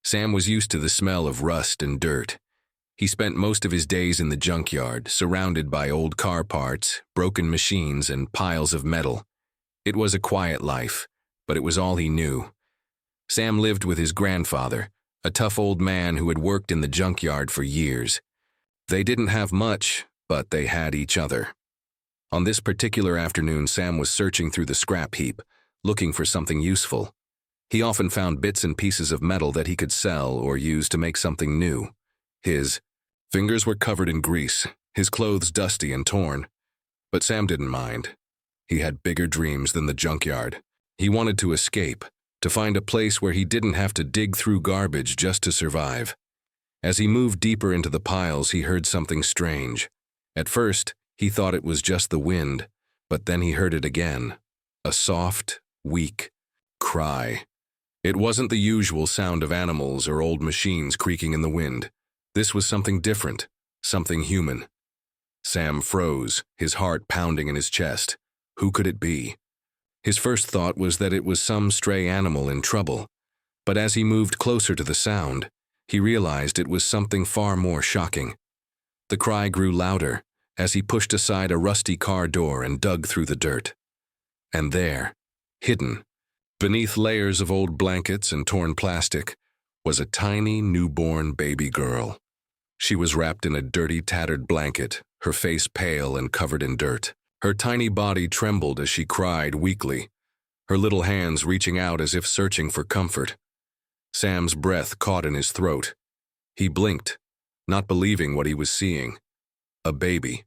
Sam was used to the smell of rust and dirt. He spent most of his days in the junkyard, surrounded by old car parts, broken machines, and piles of metal. It was a quiet life, but it was all he knew. Sam lived with his grandfather, a tough old man who had worked in the junkyard for years. They didn't have much, but they had each other. On this particular afternoon, Sam was searching through the scrap heap, looking for something useful. He often found bits and pieces of metal that he could sell or use to make something new. His fingers were covered in grease, his clothes dusty and torn. But Sam didn't mind. He had bigger dreams than the junkyard. He wanted to escape, to find a place where he didn't have to dig through garbage just to survive. As he moved deeper into the piles, he heard something strange. At first, he thought it was just the wind, but then he heard it again. A soft, weak cry. It wasn't the usual sound of animals or old machines creaking in the wind. This was something different, something human. Sam froze, his heart pounding in his chest. Who could it be? His first thought was that it was some stray animal in trouble, but as he moved closer to the sound, he realized it was something far more shocking. The cry grew louder as he pushed aside a rusty car door and dug through the dirt. And there, hidden, beneath layers of old blankets and torn plastic, was a tiny newborn baby girl. She was wrapped in a dirty, tattered blanket, her face pale and covered in dirt. Her tiny body trembled as she cried weakly, her little hands reaching out as if searching for comfort. Sam's breath caught in his throat. He blinked, not believing what he was seeing. A baby.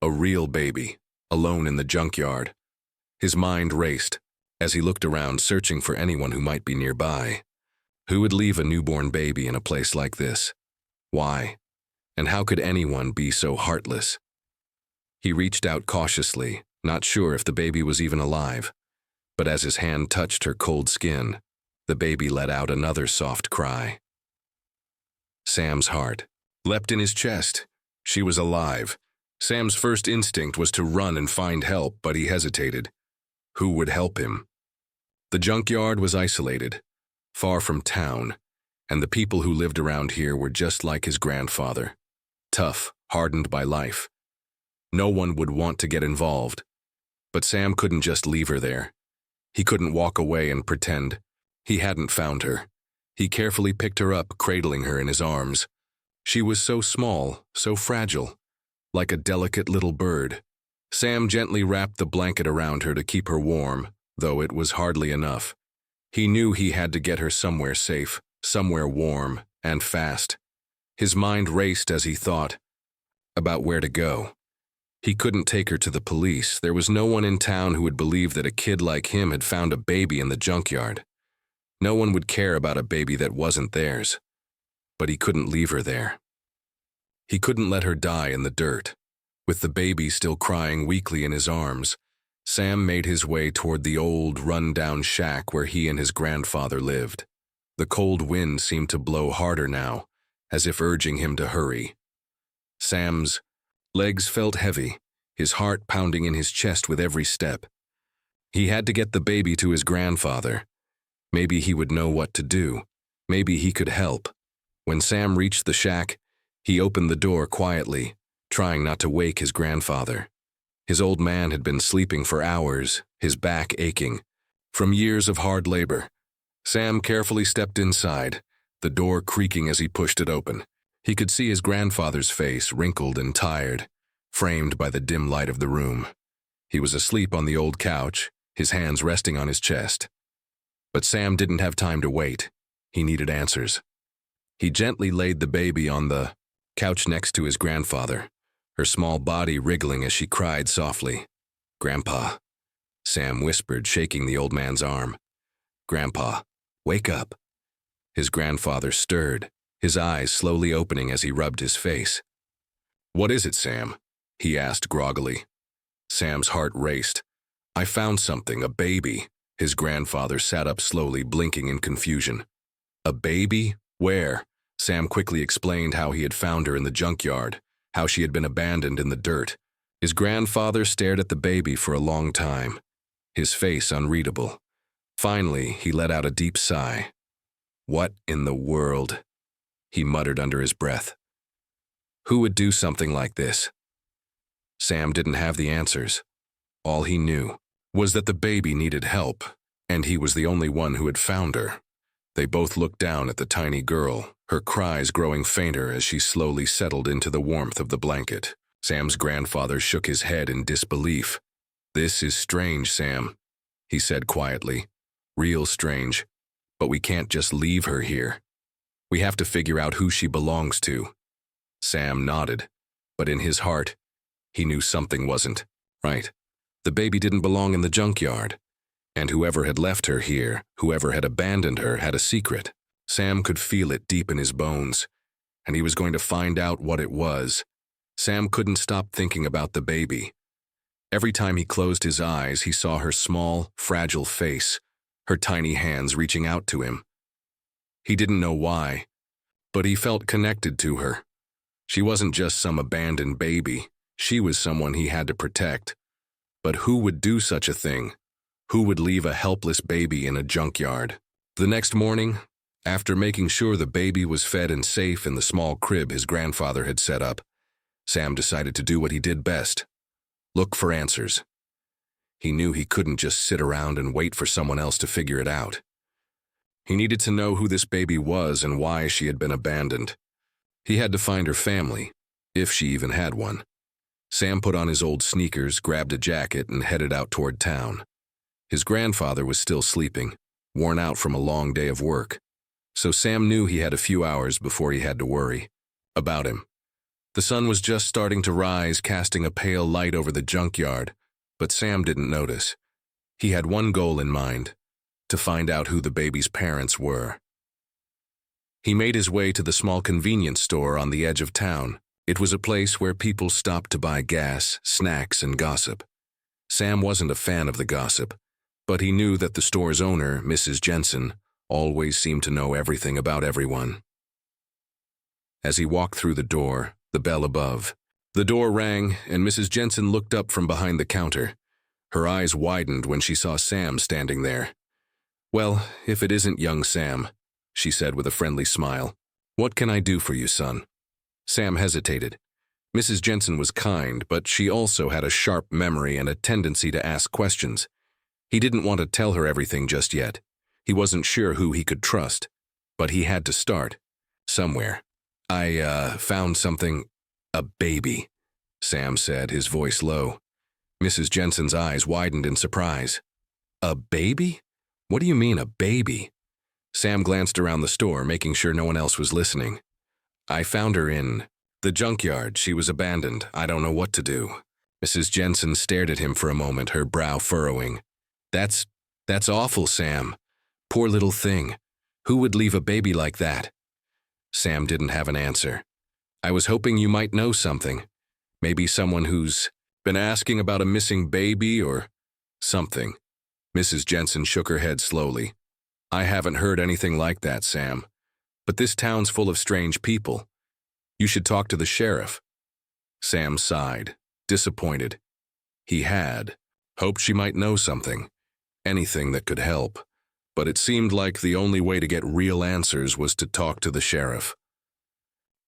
A real baby, alone in the junkyard. His mind raced as he looked around, searching for anyone who might be nearby. Who would leave a newborn baby in a place like this? Why? And how could anyone be so heartless? He reached out cautiously, not sure if the baby was even alive. But as his hand touched her cold skin, the baby let out another soft cry. Sam's heart leapt in his chest. She was alive. Sam's first instinct was to run and find help, but he hesitated. Who would help him? The junkyard was isolated, far from town, and the people who lived around here were just like his grandfather. Tough, hardened by life. No one would want to get involved. But Sam couldn't just leave her there. He couldn't walk away and pretend he hadn't found her. He carefully picked her up, cradling her in his arms. She was so small, so fragile, like a delicate little bird. Sam gently wrapped the blanket around her to keep her warm, though it was hardly enough. He knew he had to get her somewhere safe, somewhere warm, and fast. His mind raced as he thought about where to go. He couldn't take her to the police. There was no one in town who would believe that a kid like him had found a baby in the junkyard. No one would care about a baby that wasn't theirs. But he couldn't leave her there. He couldn't let her die in the dirt. With the baby still crying weakly in his arms, Sam made his way toward the old, run-down shack where he and his grandfather lived. The cold wind seemed to blow harder now, as if urging him to hurry. Sam's legs felt heavy, his heart pounding in his chest with every step. He had to get the baby to his grandfather. Maybe he would know what to do. Maybe he could help. When Sam reached the shack, he opened the door quietly, trying not to wake his grandfather. His old man had been sleeping for hours, his back aching, from years of hard labor. Sam carefully stepped inside, the door creaking as he pushed it open. He could see his grandfather's face, wrinkled and tired, framed by the dim light of the room. He was asleep on the old couch, his hands resting on his chest. But Sam didn't have time to wait. He needed answers. He gently laid the baby on the couch next to his grandfather, her small body wriggling as she cried softly. "Grandpa," Sam whispered, shaking the old man's arm. "Grandpa, wake up." His grandfather stirred, his eyes slowly opening as he rubbed his face. "What is it, Sam?" he asked groggily. Sam's heart raced. "I found something, a baby." His grandfather sat up slowly, blinking in confusion. "A baby? Where?" Sam quickly explained how he had found her in the junkyard, how she had been abandoned in the dirt. His grandfather stared at the baby for a long time, his face unreadable. Finally, he let out a deep sigh. What in the world? He muttered under his breath. Who would do something like this? Sam didn't have the answers. All he knew was that the baby needed help, and he was the only one who had found her. They both looked down at the tiny girl, her cries growing fainter as she slowly settled into the warmth of the blanket. Sam's grandfather shook his head in disbelief. "This is strange, Sam," he said quietly. "Real strange. But we can't just leave her here. We have to figure out who she belongs to." Sam nodded, but in his heart, he knew something wasn't right. The baby didn't belong in the junkyard, and whoever had left her here, whoever had abandoned her, had a secret. Sam could feel it deep in his bones, and he was going to find out what it was. Sam couldn't stop thinking about the baby. Every time he closed his eyes, he saw her small, fragile face, her tiny hands reaching out to him. He didn't know why, but he felt connected to her. She wasn't just some abandoned baby. She was someone he had to protect. But who would do such a thing? Who would leave a helpless baby in a junkyard? The next morning, after making sure the baby was fed and safe in the small crib his grandfather had set up, Sam decided to do what he did best: look for answers. He knew he couldn't just sit around and wait for someone else to figure it out. He needed to know who this baby was and why she had been abandoned. He had to find her family, if she even had one. Sam put on his old sneakers, grabbed a jacket, and headed out toward town. His grandfather was still sleeping, worn out from a long day of work, so Sam knew he had a few hours before he had to worry about him. The sun was just starting to rise, casting a pale light over the junkyard, but Sam didn't notice. He had one goal in mind: to find out who the baby's parents were. He made his way to the small convenience store on the edge of town. It was a place where people stopped to buy gas, snacks, and gossip. Sam wasn't a fan of the gossip, but he knew that the store's owner, Mrs. Jensen, always seemed to know everything about everyone. As he walked through the door, the bell above, the door rang, and Mrs. Jensen looked up from behind the counter. Her eyes widened when she saw Sam standing there. "Well, if it isn't young Sam," she said with a friendly smile. "What can I do for you, son?" Sam hesitated. Mrs. Jensen was kind, but she also had a sharp memory and a tendency to ask questions. He didn't want to tell her everything just yet. He wasn't sure who he could trust, but he had to start somewhere. "I found something, a baby," Sam said, his voice low. Mrs. Jensen's eyes widened in surprise. "A baby? What do you mean, a baby?" Sam glanced around the store, making sure no one else was listening. "I found her in the junkyard. She was abandoned. I don't know what to do." Mrs. Jensen stared at him for a moment, her brow furrowing. That's awful, Sam. Poor little thing. Who would leave a baby like that?" Sam didn't have an answer. "I was hoping you might know something. Maybe someone who's been asking about a missing baby or something." Mrs. Jensen shook her head slowly. "I haven't heard anything like that, Sam. But this town's full of strange people. You should talk to the sheriff." Sam sighed, disappointed. He had hoped she might know something, anything that could help, but it seemed like the only way to get real answers was to talk to the sheriff.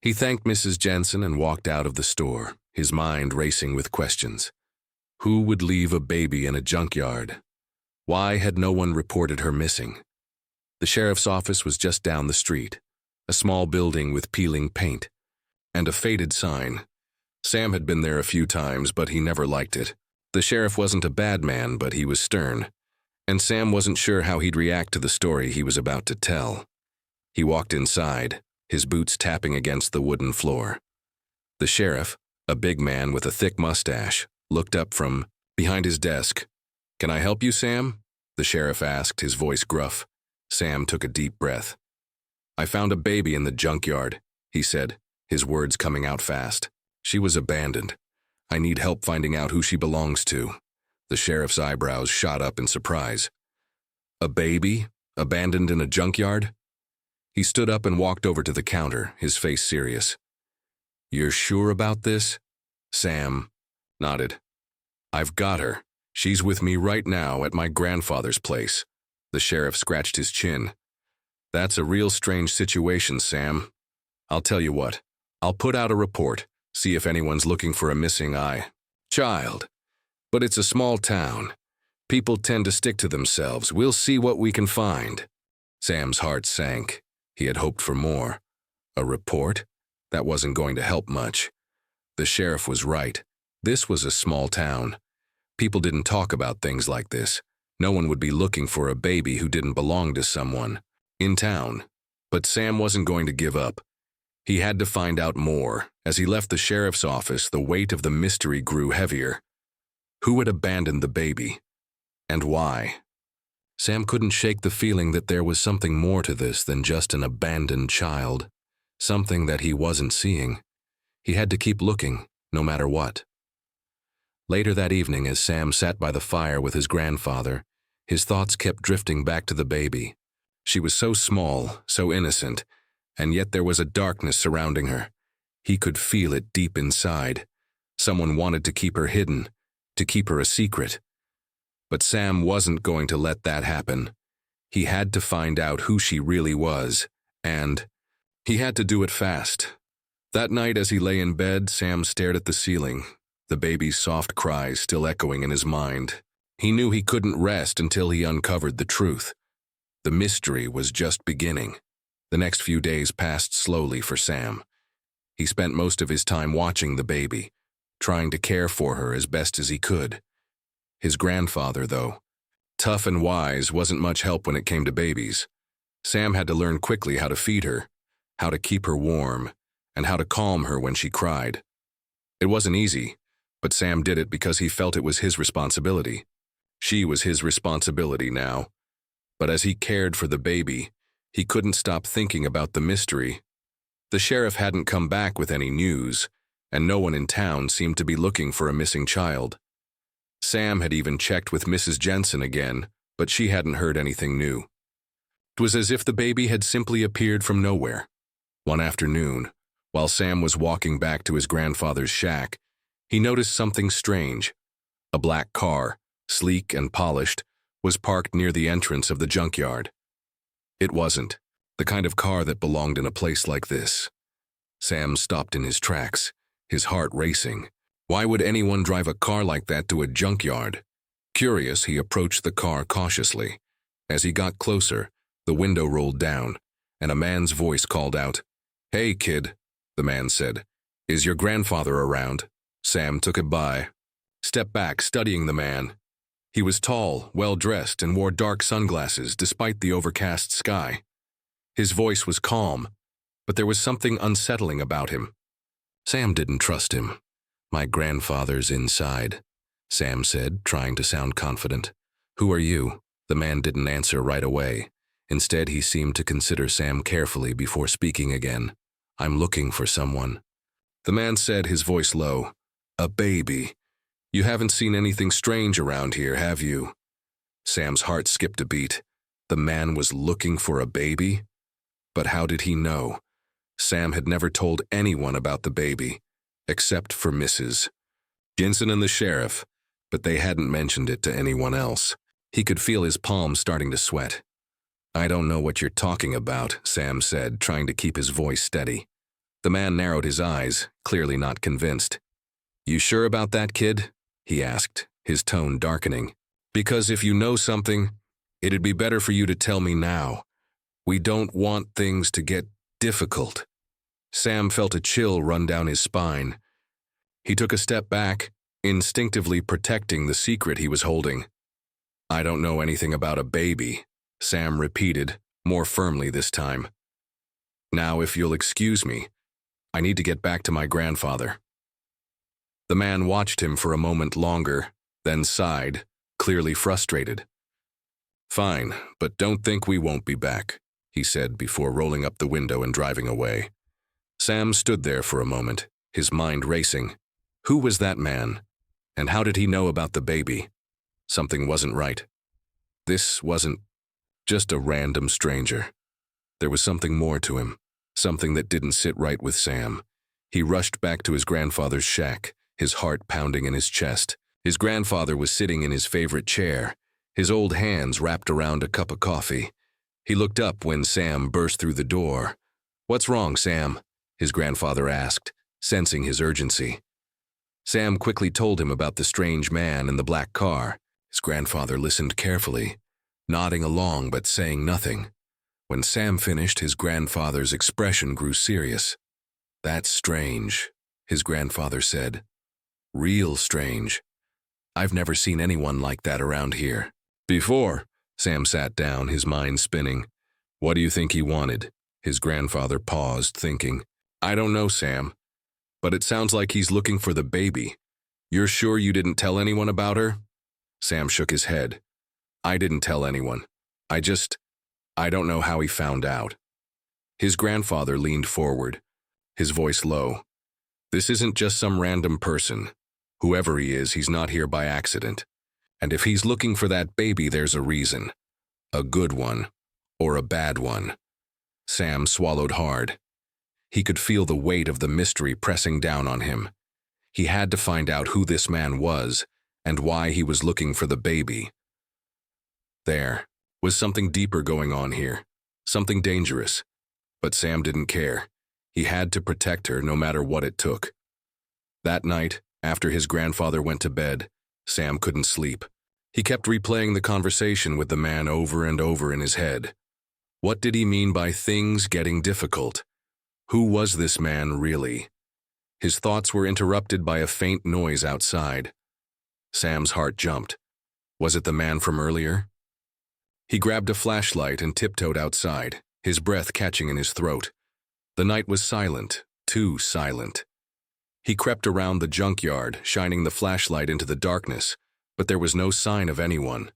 He thanked Mrs. Jensen and walked out of the store, his mind racing with questions. Who would leave a baby in a junkyard? Why had no one reported her missing? The sheriff's office was just down the street, a small building with peeling paint and a faded sign. Sam had been there a few times, but he never liked it. The sheriff wasn't a bad man, but he was stern, and Sam wasn't sure how he'd react to the story he was about to tell. He walked inside, his boots tapping against the wooden floor. The sheriff, a big man with a thick mustache, looked up from behind his desk. "Can I help you, Sam?" the sheriff asked, his voice gruff. Sam took a deep breath. "I found a baby in the junkyard," he said, his words coming out fast. "She was abandoned. I need help finding out who she belongs to." The sheriff's eyebrows shot up in surprise. "A baby? Abandoned in a junkyard?" He stood up and walked over to the counter, his face serious. "You're sure about this?" Sam nodded. "I've got her. She's with me right now at my grandfather's place." The sheriff scratched his chin. That's a real strange situation, Sam. I'll tell you what. I'll put out a report, see if anyone's looking for a missing child. But it's a small town. People tend to stick to themselves. We'll see what we can find. Sam's heart sank. He had hoped for more. A report? That wasn't going to help much. The sheriff was right. This was a small town. People didn't talk about things like this. No one would be looking for a baby who didn't belong to someone in town. But Sam wasn't going to give up. He had to find out more. As he left the sheriff's office, the weight of the mystery grew heavier. Who had abandoned the baby? And why? Sam couldn't shake the feeling that there was something more to this than just an abandoned child. Something that he wasn't seeing. He had to keep looking, no matter what. Later that evening, as Sam sat by the fire with his grandfather, his thoughts kept drifting back to the baby. She was so small, so innocent, and yet there was a darkness surrounding her. He could feel it deep inside. Someone wanted to keep her hidden, to keep her a secret. But Sam wasn't going to let that happen. He had to find out who she really was, and he had to do it fast. That night, as he lay in bed, Sam stared at the ceiling, the baby's soft cries still echoing in his mind. He knew he couldn't rest until he uncovered the truth. The mystery was just beginning. The next few days passed slowly for Sam. He spent most of his time watching the baby, trying to care for her as best as he could. His grandfather, though, tough and wise, wasn't much help when it came to babies. Sam had to learn quickly how to feed her, how to keep her warm, and how to calm her when she cried. It wasn't easy, but Sam did it because he felt it was his responsibility. She was his responsibility now. But as he cared for the baby, he couldn't stop thinking about the mystery. The sheriff hadn't come back with any news, and no one in town seemed to be looking for a missing child. Sam had even checked with Mrs. Jensen again, but she hadn't heard anything new. It was as if the baby had simply appeared from nowhere. One afternoon, while Sam was walking back to his grandfather's shack, he noticed something strange. A black car, sleek and polished, was parked near the entrance of the junkyard. It wasn't the kind of car that belonged in a place like this. Sam stopped in his tracks, his heart racing. Why would anyone drive a car like that to a junkyard? Curious, he approached the car cautiously. As he got closer, the window rolled down, and a man's voice called out. "Hey, kid," the man said. "Is your grandfather around?" Sam took it by. Stepped back, studying the man. He was tall, well-dressed, and wore dark sunglasses despite the overcast sky. His voice was calm, but there was something unsettling about him. Sam didn't trust him. "My grandfather's inside," Sam said, trying to sound confident. "Who are you?" The man didn't answer right away. Instead, he seemed to consider Sam carefully before speaking again. "I'm looking for someone." The man said, his voice low. "A baby. You haven't seen anything strange around here, have you?" Sam's heart skipped a beat. The man was looking for a baby? But how did he know? Sam had never told anyone about the baby, except for Mrs. Jensen and the sheriff, but they hadn't mentioned it to anyone else. He could feel his palms starting to sweat. "I don't know what you're talking about," Sam said, trying to keep his voice steady. The man narrowed his eyes, clearly not convinced. "You sure about that, kid?" he asked, his tone darkening. "Because if you know something, it'd be better for you to tell me now. We don't want things to get difficult." Sam felt a chill run down his spine. He took a step back, instinctively protecting the secret he was holding. "I don't know anything about a baby," Sam repeated, more firmly this time. "Now, if you'll excuse me, I need to get back to my grandfather." The man watched him for a moment longer, then sighed, clearly frustrated. "Fine, but don't think we won't be back," he said before rolling up the window and driving away. Sam stood there for a moment, his mind racing. Who was that man? And how did he know about the baby? Something wasn't right. This wasn't just a random stranger. There was something more to him, something that didn't sit right with Sam. He rushed back to his grandfather's shack, his heart pounding in his chest. His grandfather was sitting in his favorite chair, his old hands wrapped around a cup of coffee. He looked up when Sam burst through the door. "What's wrong, Sam?" his grandfather asked, sensing his urgency. Sam quickly told him about the strange man in the black car. His grandfather listened carefully, nodding along but saying nothing. When Sam finished, his grandfather's expression grew serious. "That's strange," his grandfather said. "Real strange. I've never seen anyone like that around here before." Sam sat down, his mind spinning. "What do you think he wanted?" His grandfather paused, thinking. "I don't know, Sam, but it sounds like he's looking for the baby. You're sure you didn't tell anyone about her?" Sam shook his head. "I didn't tell anyone. I don't know how he found out." His grandfather leaned forward, his voice low. "This isn't just some random person. Whoever he is, he's not here by accident. And if he's looking for that baby, there's a reason. A good one, or a bad one." Sam swallowed hard. He could feel the weight of the mystery pressing down on him. He had to find out who this man was and why he was looking for the baby. There was something deeper going on here, something dangerous. But Sam didn't care. He had to protect her no matter what it took. That night, after his grandfather went to bed, Sam couldn't sleep. He kept replaying the conversation with the man over and over in his head. What did he mean by things getting difficult? Who was this man really? His thoughts were interrupted by a faint noise outside. Sam's heart jumped. Was it the man from earlier? He grabbed a flashlight and tiptoed outside, his breath catching in his throat. The night was silent, too silent. He crept around the junkyard, shining the flashlight into the darkness, but there was no sign of anyone.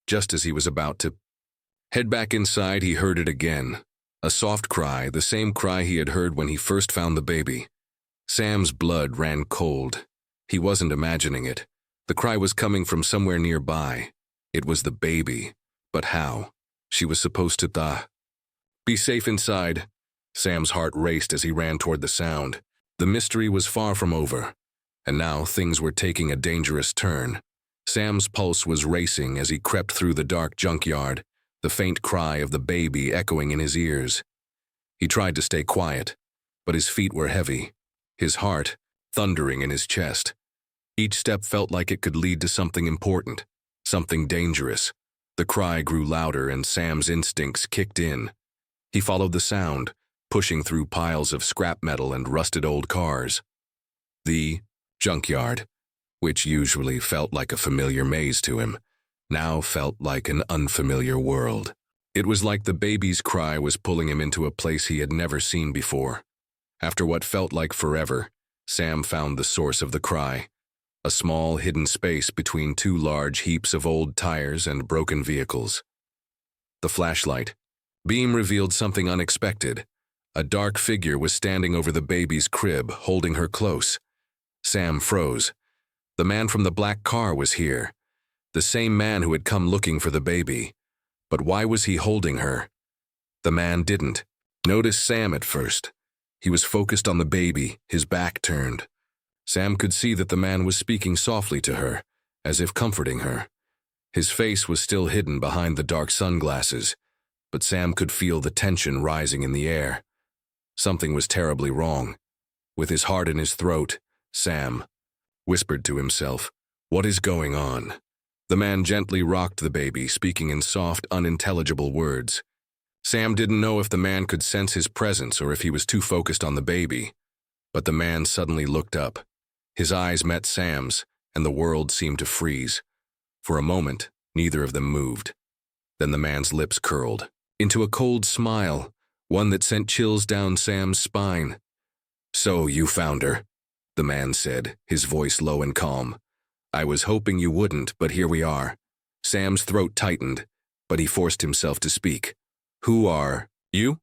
Just as he was about to head back inside, he heard it again. A soft cry, the same cry he had heard when he first found the baby. Sam's blood ran cold. He wasn't imagining it. The cry was coming from somewhere nearby. It was the baby. But how? She was supposed to be safe inside. Sam's heart raced as he ran toward the sound. The mystery was far from over, and now things were taking a dangerous turn. Sam's pulse was racing as he crept through the dark junkyard, the faint cry of the baby echoing in his ears. He tried to stay quiet, but his feet were heavy, his heart thundering in his chest. Each step felt like it could lead to something important, something dangerous. The cry grew louder and Sam's instincts kicked in. He followed the sound, pushing through piles of scrap metal and rusted old cars. The junkyard, which usually felt like a familiar maze to him, now felt like an unfamiliar world. It was like the baby's cry was pulling him into a place he had never seen before. After what felt like forever, Sam found the source of the cry, a small hidden space between two large heaps of old tires and broken vehicles. The flashlight beam revealed something unexpected. A dark figure was standing over the baby's crib, holding her close. Sam froze. The man from the black car was here, the same man who had come looking for the baby. But why was he holding her? The man didn't notice Sam at first. He was focused on the baby, his back turned. Sam could see that the man was speaking softly to her, as if comforting her. His face was still hidden behind the dark sunglasses, but Sam could feel the tension rising in the air. Something was terribly wrong. With his heart in his throat, Sam whispered to himself, "What is going on?" The man gently rocked the baby, speaking in soft, unintelligible words. Sam didn't know if the man could sense his presence or if he was too focused on the baby. But the man suddenly looked up. His eyes met Sam's, and the world seemed to freeze. For a moment, neither of them moved. Then the man's lips curled into a cold smile, one that sent chills down Sam's spine. "So you found her," the man said, his voice low and calm. "I was hoping you wouldn't, but here we are." Sam's throat tightened, but he forced himself to speak. "Who are you?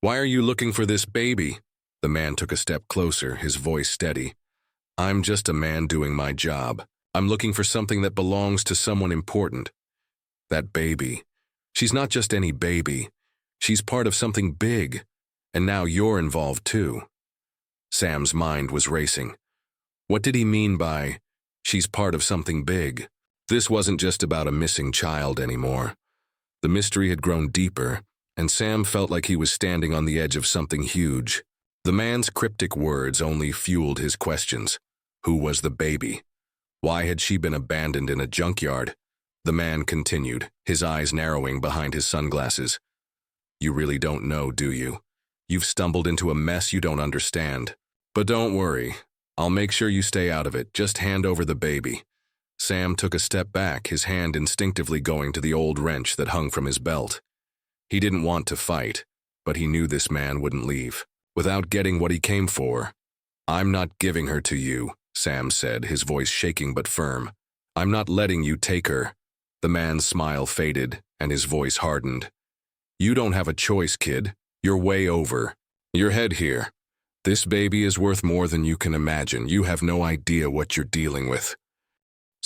Why are you looking for this baby?" The man took a step closer, his voice steady. "I'm just a man doing my job. I'm looking for something that belongs to someone important. That baby. She's not just any baby. She's part of something big. And now you're involved too." Sam's mind was racing. What did he mean by, "she's part of something big"? This wasn't just about a missing child anymore. The mystery had grown deeper, and Sam felt like he was standing on the edge of something huge. The man's cryptic words only fueled his questions. Who was the baby? Why had she been abandoned in a junkyard? The man continued, his eyes narrowing behind his sunglasses. You really don't know, do you? You've stumbled into a mess you don't understand. But don't worry. I'll make sure you stay out of it. Just hand over the baby. Sam took a step back, his hand instinctively going to the old wrench that hung from his belt. He didn't want to fight, but he knew this man wouldn't leave without getting what he came for. I'm not giving her to you, Sam said, his voice shaking but firm. I'm not letting you take her. The man's smile faded, and his voice hardened. You don't have a choice, kid. You're way over. Your head here. This baby is worth more than you can imagine. You have no idea what you're dealing with.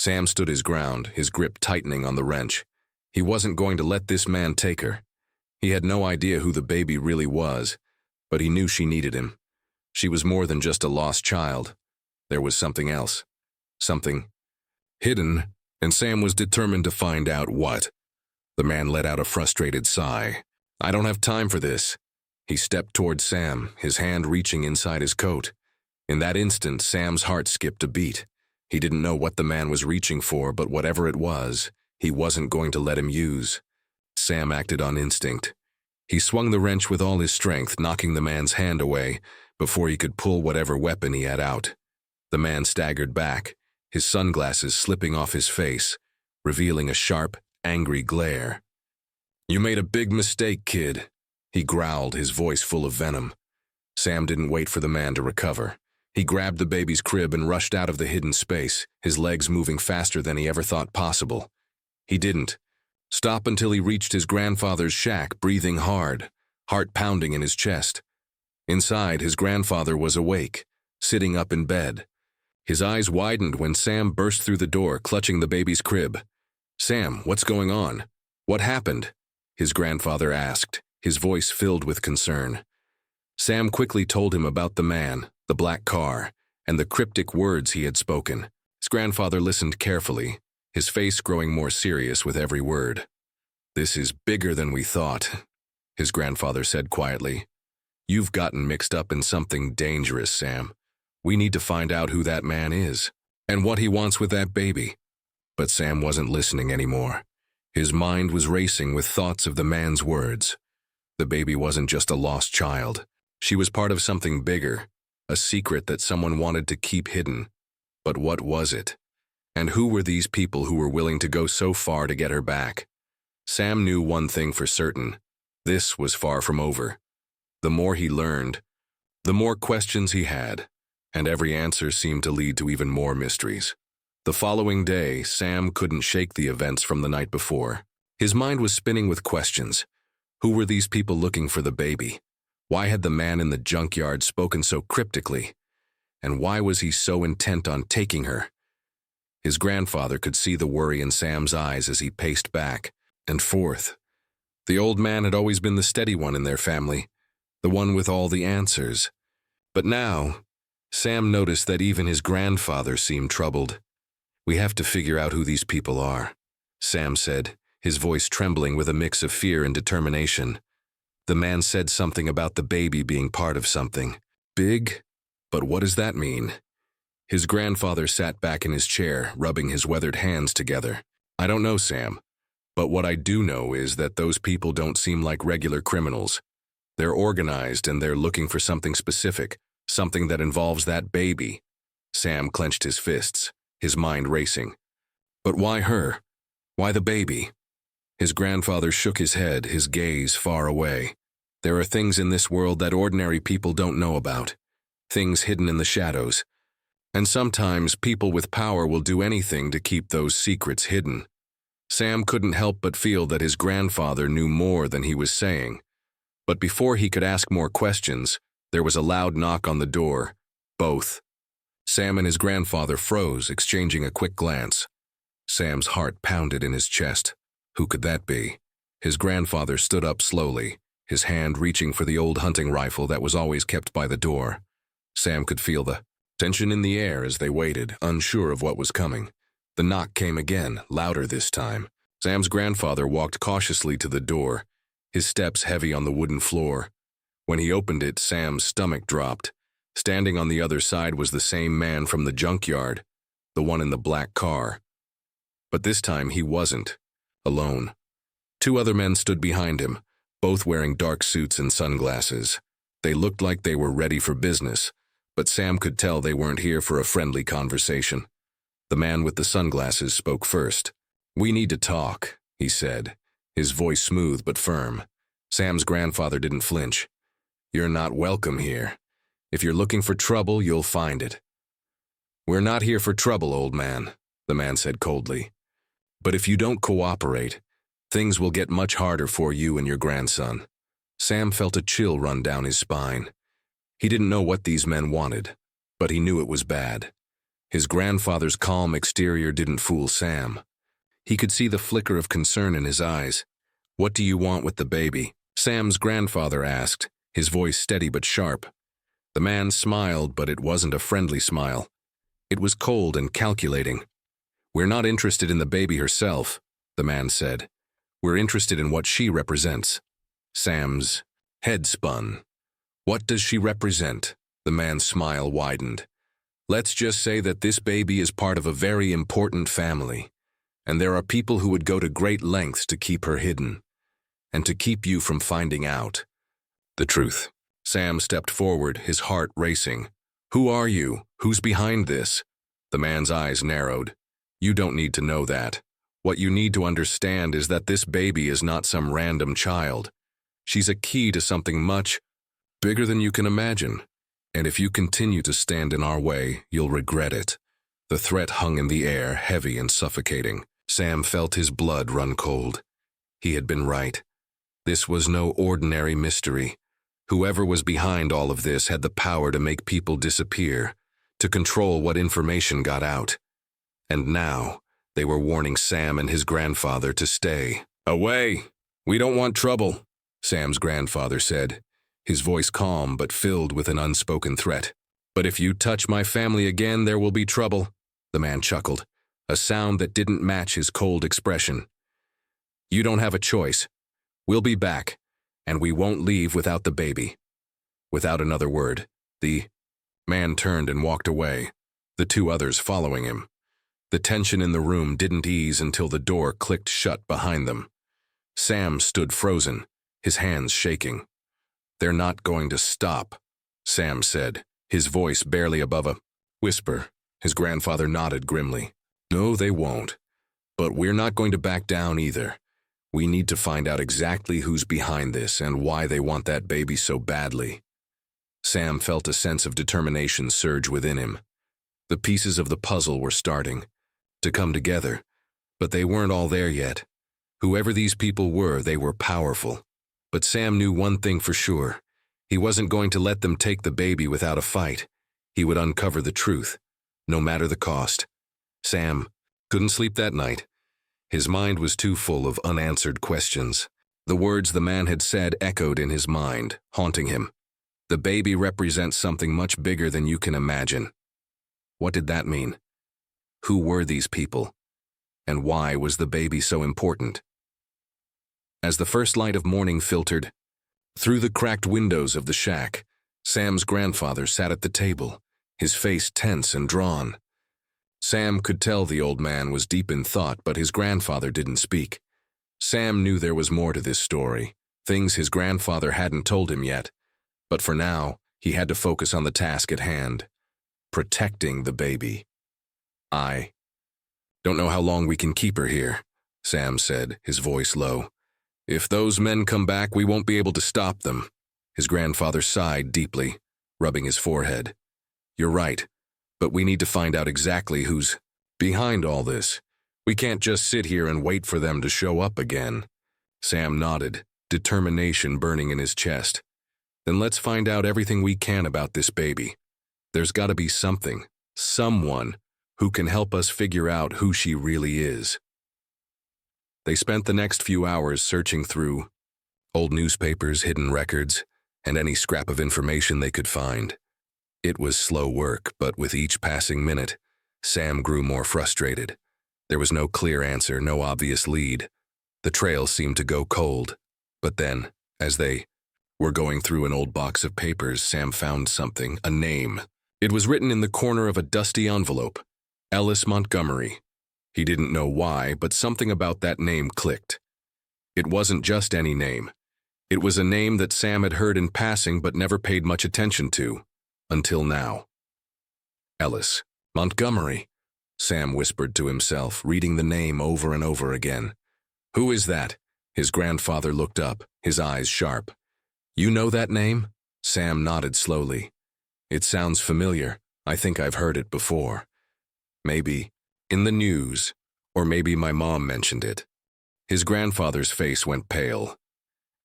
Sam stood his ground, his grip tightening on the wrench. He wasn't going to let this man take her. He had no idea who the baby really was, but he knew she needed him. She was more than just a lost child. There was something else. Something hidden, and Sam was determined to find out what. The man let out a frustrated sigh. I don't have time for this. He stepped toward Sam, his hand reaching inside his coat. In that instant, Sam's heart skipped a beat. He didn't know what the man was reaching for, but whatever it was, he wasn't going to let him use. Sam acted on instinct. He swung the wrench with all his strength, knocking the man's hand away before he could pull whatever weapon he had out. The man staggered back, his sunglasses slipping off his face, revealing a sharp, angry glare. You made a big mistake, kid, he growled, his voice full of venom. Sam didn't wait for the man to recover. He grabbed the baby's crib and rushed out of the hidden space, his legs moving faster than he ever thought possible. He didn't stop until he reached his grandfather's shack, breathing hard, heart pounding in his chest. Inside, his grandfather was awake, sitting up in bed. His eyes widened when Sam burst through the door, clutching the baby's crib. Sam, what's going on? What happened? His grandfather asked, his voice filled with concern. Sam quickly told him about the man, the black car, and the cryptic words he had spoken. His grandfather listened carefully, his face growing more serious with every word. This is bigger than we thought, his grandfather said quietly. You've gotten mixed up in something dangerous, Sam. We need to find out who that man is, and what he wants with that baby. But Sam wasn't listening anymore. His mind was racing with thoughts of the man's words. The baby wasn't just a lost child. She was part of something bigger, a secret that someone wanted to keep hidden. But what was it? And who were these people who were willing to go so far to get her back? Sam knew one thing for certain. This was far from over. The more he learned, the more questions he had, and every answer seemed to lead to even more mysteries. The following day, Sam couldn't shake the events from the night before. His mind was spinning with questions. Who were these people looking for the baby? Why had the man in the junkyard spoken so cryptically? And why was he so intent on taking her? His grandfather could see the worry in Sam's eyes as he paced back and forth. The old man had always been the steady one in their family, the one with all the answers. But now, Sam noticed that even his grandfather seemed troubled. We have to figure out who these people are, Sam said, his voice trembling with a mix of fear and determination. The man said something about the baby being part of something big, but what does that mean? His grandfather sat back in his chair, rubbing his weathered hands together. I don't know, Sam, but what I do know is that those people don't seem like regular criminals. They're organized and they're looking for something specific, something that involves that baby. Sam clenched his fists, his mind racing. But why her? Why the baby? His grandfather shook his head, his gaze far away. There are things in this world that ordinary people don't know about, things hidden in the shadows. And sometimes people with power will do anything to keep those secrets hidden. Sam couldn't help but feel that his grandfather knew more than he was saying. But before he could ask more questions, there was a loud knock on the door. Both. Sam and his grandfather froze, exchanging a quick glance. Sam's heart pounded in his chest. Who could that be? His grandfather stood up slowly, his hand reaching for the old hunting rifle that was always kept by the door. Sam could feel the tension in the air as they waited, unsure of what was coming. The knock came again, louder this time. Sam's grandfather walked cautiously to the door, his steps heavy on the wooden floor. When he opened it, Sam's stomach dropped. Standing on the other side was the same man from the junkyard, the one in the black car. But this time he wasn't alone. Two other men stood behind him, both wearing dark suits and sunglasses. They looked like they were ready for business, but Sam could tell they weren't here for a friendly conversation. The man with the sunglasses spoke first. "We need to talk," he said, his voice smooth but firm. Sam's grandfather didn't flinch. "You're not welcome here. If you're looking for trouble, you'll find it." "We're not here for trouble, old man," the man said coldly. "But if you don't cooperate, things will get much harder for you and your grandson." Sam felt a chill run down his spine. He didn't know what these men wanted, but he knew it was bad. His grandfather's calm exterior didn't fool Sam. He could see the flicker of concern in his eyes. "What do you want with the baby?" Sam's grandfather asked, his voice steady but sharp. The man smiled, but it wasn't a friendly smile. It was cold and calculating. "We're not interested in the baby herself," the man said. "We're interested in what she represents." Sam's head spun. "What does she represent?" The man's smile widened. "Let's just say that this baby is part of a very important family, and there are people who would go to great lengths to keep her hidden, and to keep you from finding out the truth." Sam stepped forward, his heart racing. "Who are you? Who's behind this?" The man's eyes narrowed. "You don't need to know that. What you need to understand is that this baby is not some random child. She's a key to something much bigger than you can imagine. And if you continue to stand in our way, you'll regret it." The threat hung in the air, heavy and suffocating. Sam felt his blood run cold. He had been right. This was no ordinary mystery. Whoever was behind all of this had the power to make people disappear, to control what information got out. And now, they were warning Sam and his grandfather to stay away. "We don't want trouble," Sam's grandfather said, his voice calm but filled with an unspoken threat. "But if you touch my family again, there will be trouble," the man chuckled, a sound that didn't match his cold expression. "You don't have a choice. We'll be back, and we won't leave without the baby." Without another word, the man turned and walked away, the two others following him. The tension in the room didn't ease until the door clicked shut behind them. Sam stood frozen, his hands shaking. "They're not going to stop," Sam said, his voice barely above a whisper. His grandfather nodded grimly. "No, they won't. But we're not going to back down either. We need to find out exactly who's behind this and why they want that baby so badly." Sam felt a sense of determination surge within him. The pieces of the puzzle were starting to come together, but they weren't all there yet. Whoever these people were, they were powerful. But Sam knew one thing for sure. He wasn't going to let them take the baby without a fight. He would uncover the truth, no matter the cost. Sam couldn't sleep that night. His mind was too full of unanswered questions. The words the man had said echoed in his mind, haunting him. The baby represents something much bigger than you can imagine. What did that mean? Who were these people? And why was the baby so important? As the first light of morning filtered through the cracked windows of the shack, Sam's grandfather sat at the table, his face tense and drawn. Sam could tell the old man was deep in thought, but his grandfather didn't speak. Sam knew there was more to this story, things his grandfather hadn't told him yet. But for now, he had to focus on the task at hand, protecting the baby. "I don't know how long we can keep her here," Sam said, his voice low. "If those men come back, we won't be able to stop them." His grandfather sighed deeply, rubbing his forehead. "You're right, but we need to find out exactly who's behind all this. We can't just sit here and wait for them to show up again." Sam nodded, determination burning in his chest. "Then let's find out everything we can about this baby. There's got to be something, someone, who can help us figure out who she really is." They spent the next few hours searching through old newspapers, hidden records, and any scrap of information they could find. It was slow work, but with each passing minute, Sam grew more frustrated. There was no clear answer, no obvious lead. The trail seemed to go cold. But then, as they were going through an old box of papers, Sam found something, a name. It was written in the corner of a dusty envelope. Ellis Montgomery. He didn't know why, but something about that name clicked. It wasn't just any name. It was a name that Sam had heard in passing but never paid much attention to, until now. Ellis Montgomery, Sam whispered to himself, reading the name over and over again. Who is that? His grandfather looked up, his eyes sharp. You know that name? Sam nodded slowly. It sounds familiar. I think I've heard it before. Maybe in the news, or maybe my mom mentioned it. His grandfather's face went pale.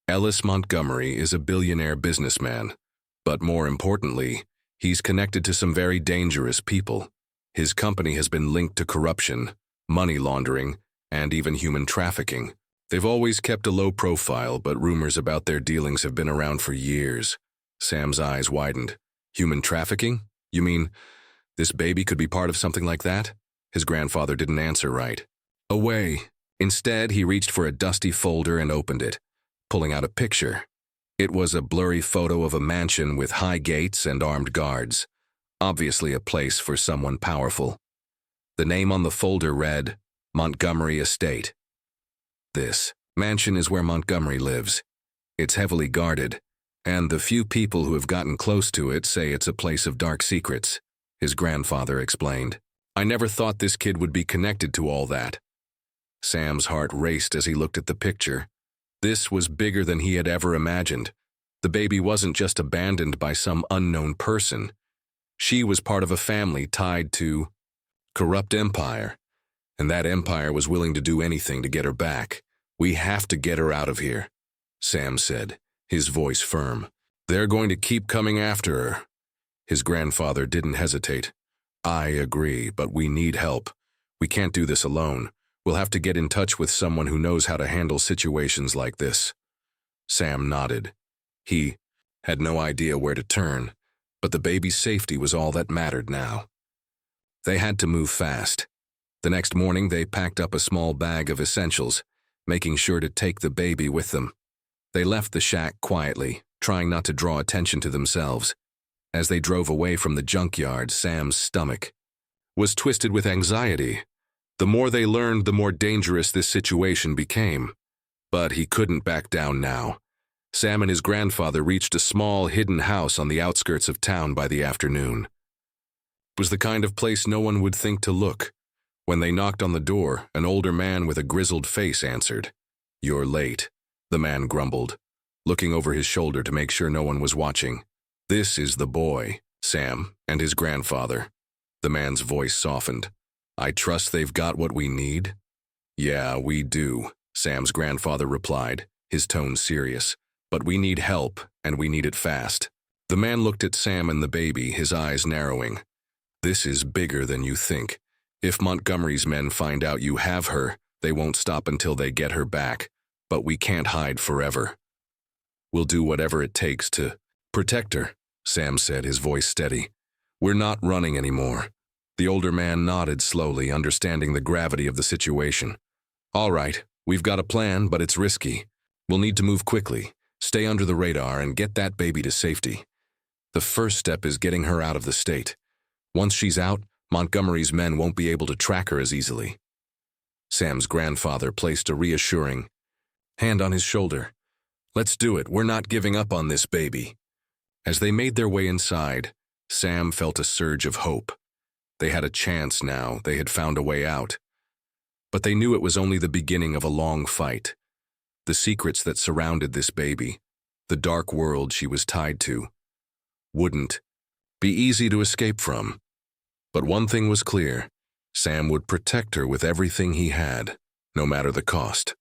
Ellis Montgomery is a billionaire businessman, but more importantly, he's connected to some very dangerous people. His company has been linked to corruption, money laundering, and even human trafficking. They've always kept a low profile, but rumors about their dealings have been around for years. Sam's eyes widened. Human trafficking? You mean this baby could be part of something like that? His grandfather didn't answer right. Away. Instead, he reached for a dusty folder and opened it, pulling out a picture. It was a blurry photo of a mansion with high gates and armed guards, obviously a place for someone powerful. The name on the folder read, Montgomery Estate. This mansion is where Montgomery lives. It's heavily guarded, and the few people who have gotten close to it say it's a place of dark secrets, his grandfather explained. I never thought this kid would be connected to all that. Sam's heart raced as he looked at the picture. This was bigger than he had ever imagined. The baby wasn't just abandoned by some unknown person. She was part of a family tied to corrupt empire, and that empire was willing to do anything to get her back. We have to get her out of here, Sam said, his voice firm. They're going to keep coming after her. His grandfather didn't hesitate. I agree, but we need help. We can't do this alone. We'll have to get in touch with someone who knows how to handle situations like this. Sam nodded. He had no idea where to turn, but the baby's safety was all that mattered now. They had to move fast. The next morning, they packed up a small bag of essentials, making sure to take the baby with them. They left the shack quietly, trying not to draw attention to themselves. As they drove away from the junkyard, Sam's stomach was twisted with anxiety. The more they learned, the more dangerous this situation became. But he couldn't back down now. Sam and his grandfather reached a small, hidden house on the outskirts of town by the afternoon. It was the kind of place no one would think to look. When they knocked on the door, an older man with a grizzled face answered. You're late, the man grumbled, looking over his shoulder to make sure no one was watching. This is the boy, Sam, and his grandfather. The man's voice softened. I trust they've got what we need? Yeah, we do, Sam's grandfather replied, his tone serious. But we need help, and we need it fast. The man looked at Sam and the baby, his eyes narrowing. This is bigger than you think. If Montgomery's men find out you have her, they won't stop until they get her back. But we can't hide forever. We'll do whatever it takes to protect her, Sam said, his voice steady. We're not running anymore. The older man nodded slowly, understanding the gravity of the situation. All right, we've got a plan, but it's risky. We'll need to move quickly, stay under the radar, and get that baby to safety. The first step is getting her out of the state. Once she's out, Montgomery's men won't be able to track her as easily. Sam's grandfather placed a reassuring hand on his shoulder. Let's do it. We're not giving up on this baby. As they made their way inside, Sam felt a surge of hope. They had a chance now. They had found a way out. But they knew it was only the beginning of a long fight. The secrets that surrounded this baby, the dark world she was tied to, wouldn't be easy to escape from. But one thing was clear. Sam would protect her with everything he had, no matter the cost.